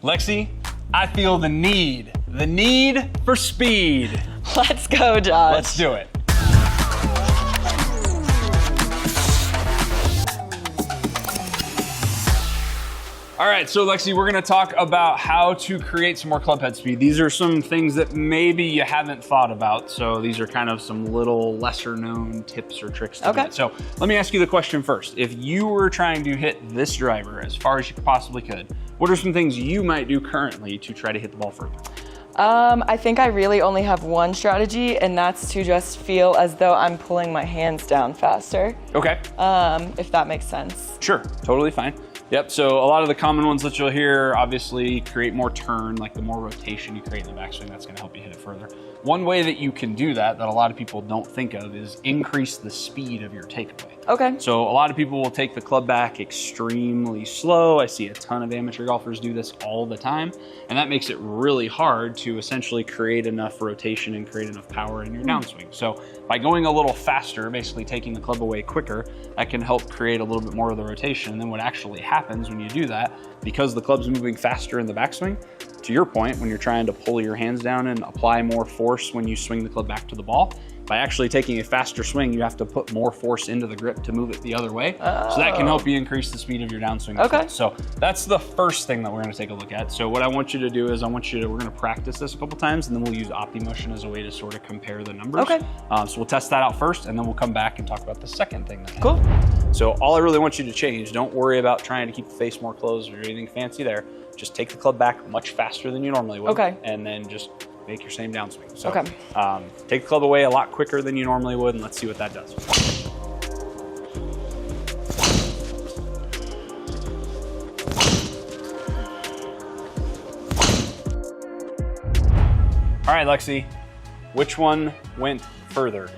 Lexi, I feel the need for speed. Let's go, Josh. Let's do it. All right, so Lexi, we're gonna talk about how to create some more clubhead speed. These are some things that maybe you haven't thought about. So these are kind of some little lesser known tips or tricks to get. So let me ask you the question first. If you were trying to hit this driver as far as you possibly could, what are some things you might do currently to try to hit the ball further? I think I really only have one strategy, and that's to just feel as though I'm pulling my hands down faster. Okay. If that makes sense. Sure, totally fine. Yep, so a lot of the common ones that you'll hear, obviously create more turn, like the more rotation you create in the backswing, that's gonna help you hit it further. One way that you can do that a lot of people don't think of is increase the speed of your takeaway. Okay. So a lot of people will take the club back extremely slow. I see a ton of amateur golfers do this all the time, and that makes it really hard to essentially create enough rotation and create enough power in your downswing. So by going a little faster, basically taking the club away quicker, that can help create a little bit more of the rotation. And then what actually happens when you do that, because the club's moving faster in the backswing, to your point, when you're trying to pull your hands down and apply more force when you swing the club back to the ball, by actually taking a faster swing, you have to put more force into the grip to move it the other way. So that can help you increase the speed of your downswing. Okay. So that's the first thing that we're gonna take a look at. So what I want you to do is we're gonna practice this a couple times, and then we'll use OptiMotion as a way to sort of compare the numbers. Okay. So we'll test that out first, and then we'll come back and talk about the second thing. Cool. So all I really want you to change, don't worry about trying to keep the face more closed or anything fancy there. Just take the club back much faster than you normally would. Okay. And then just make your same downswing. So Okay. take the club away a lot quicker than you normally would, and let's see what that does. All right, Lexi, which one went further?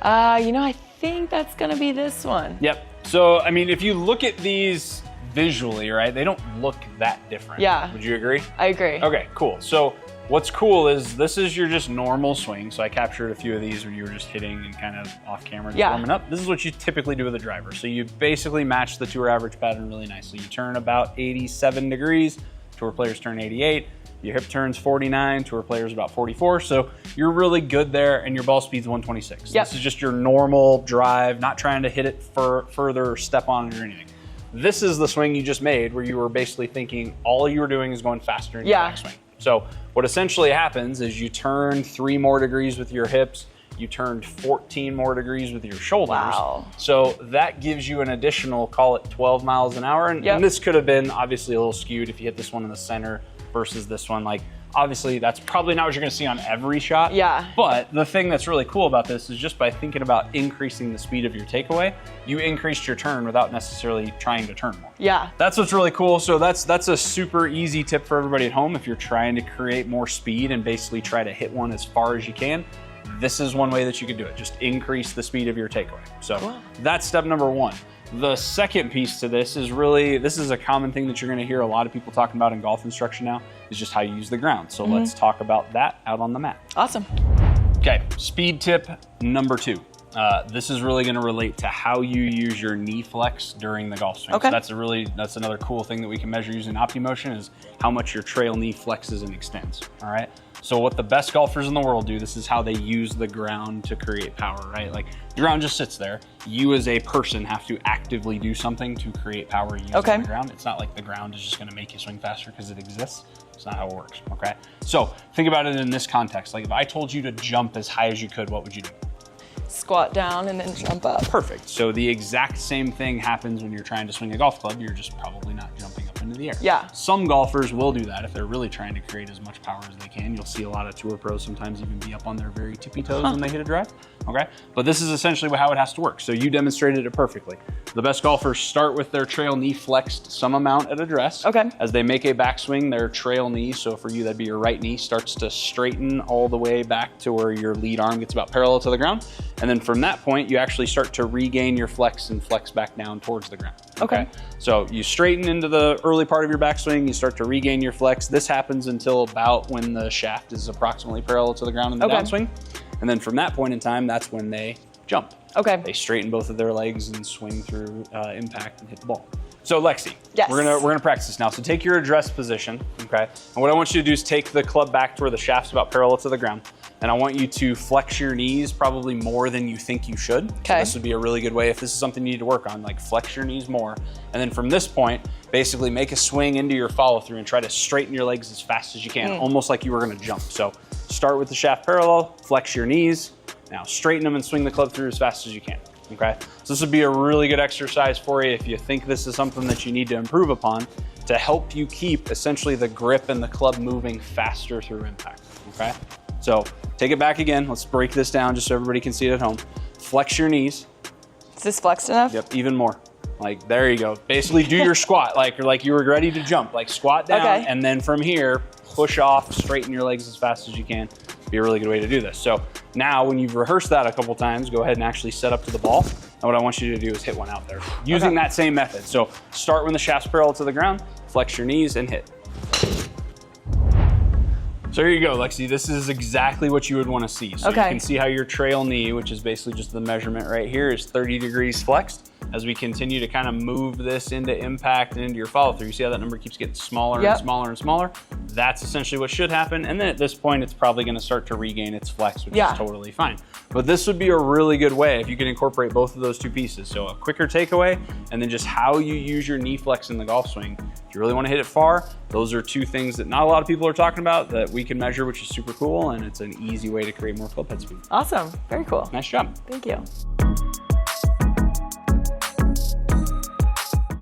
You know, I think that's gonna be this one. Yep. So, I mean, if you look at these visually, right, they don't look that different. Yeah. Would you agree? I agree. Okay, cool. So what's cool is this is your just normal swing. So I captured a few of these where you were just hitting and kind of off camera, just warming up. This is what you typically do with a driver. So you basically match the tour average pattern really nicely. You turn about 87 degrees, tour players turn 88. Your hip turns 49, tour players about 44. So you're really good there, and your ball speed's 126. Yep. This is just your normal drive, not trying to hit it further or step on it or anything. This is the swing you just made where you were basically thinking all you were doing is going faster in your backswing. So what essentially happens is you turn 3 more degrees with your hips, you turned 14 more degrees with your shoulders. Wow. So that gives you an additional, call it 12 miles an hour. And this could have been obviously a little skewed if you hit this one in the center versus this one. Like, obviously that's probably not what you're gonna see on every shot. Yeah. But the thing that's really cool about this is just by thinking about increasing the speed of your takeaway, you increased your turn without necessarily trying to turn more. Yeah. That's what's really cool. So that's a super easy tip for everybody at home if you're trying to create more speed and basically try to hit one as far as you can. This is one way that you could do it. Just increase the speed of your takeaway. So that's step number 1. The second piece to this is this is a common thing that you're gonna hear a lot of people talking about in golf instruction now, is just how you use the ground. So let's talk about that out on the mat. Awesome. Okay, speed tip number 2. This is really gonna relate to how you use your knee flex during the golf swing. Okay. So that's another cool thing that we can measure using OptiMotion is how much your trail knee flexes and extends, all right? So what the best golfers in the world do, this is how they use the ground to create power, right? Like the ground just sits there. You as a person have to actively do something to create power using the ground. It's not like the ground is just gonna make you swing faster because it exists. It's not how it works, okay? So think about it in this context. Like if I told you to jump as high as you could, what would you do? Squat down and then jump up. Perfect. So the exact same thing happens when you're trying to swing a golf club. You're just probably not jumping up into the air. Yeah. Some golfers will do that if they're really trying to create as much power as they can. You'll see a lot of tour pros sometimes even be up on their very tippy toes when they hit a drive. Okay. But this is essentially how it has to work. So you demonstrated it perfectly. The best golfers start with their trail knee flexed some amount at address. Okay. As they make a backswing, their trail knee, so for you that'd be your right knee, starts to straighten all the way back to where your lead arm gets about parallel to the ground. And then from that point, you actually start to regain your flex and flex back down towards the ground. Okay. So you straighten into the early part of your backswing, you start to regain your flex. This happens until about when the shaft is approximately parallel to the ground in the downswing. And then from that point in time, that's when they jump. Okay. They straighten both of their legs and swing through impact and hit the ball. So Lexi, Yes. we're gonna practice this now. So take your address position, okay? And what I want you to do is take the club back to where the shaft's about parallel to the ground. And I want you to flex your knees probably more than you think you should. Okay. So this would be a really good way if this is something you need to work on, like flex your knees more. And then from this point, basically make a swing into your follow through and try to straighten your legs as fast as you can, almost like you were gonna jump. So start with the shaft parallel, flex your knees. Now straighten them and swing the club through as fast as you can. Okay, so this would be a really good exercise for you if you think this is something that you need to improve upon to help you keep essentially the grip and the club moving faster through impact, okay? So take it back again. Let's break this down just so everybody can see it at home. Flex your knees. Is this flexed enough? Yep, even more. Like, there you go. Basically do your squat, like you were ready to jump. Like squat down, Okay. and then from here, push off, straighten your legs as fast as you can. Be a really good way to do this. So now when you've rehearsed that a couple times, go ahead and actually set up to the ball. And what I want you to do is hit one out there using that same method. So start when the shaft's parallel to the ground, flex your knees and hit. So here you go, Lexi. This is exactly what you would want to see. So you can see how your trail knee, which is basically just the measurement right here, is 30 degrees flexed. As we continue to kind of move this into impact and into your follow through, you see how that number keeps getting smaller and smaller and smaller? That's essentially what should happen. And then at this point, it's probably going to start to regain its flex, which is totally fine. But this would be a really good way if you can incorporate both of those two pieces. So a quicker takeaway, and then just how you use your knee flex in the golf swing. If you really want to hit it far, those are two things that not a lot of people are talking about that we can measure, which is super cool. And it's an easy way to create more club head speed. Awesome, very cool. Nice job. Thank you.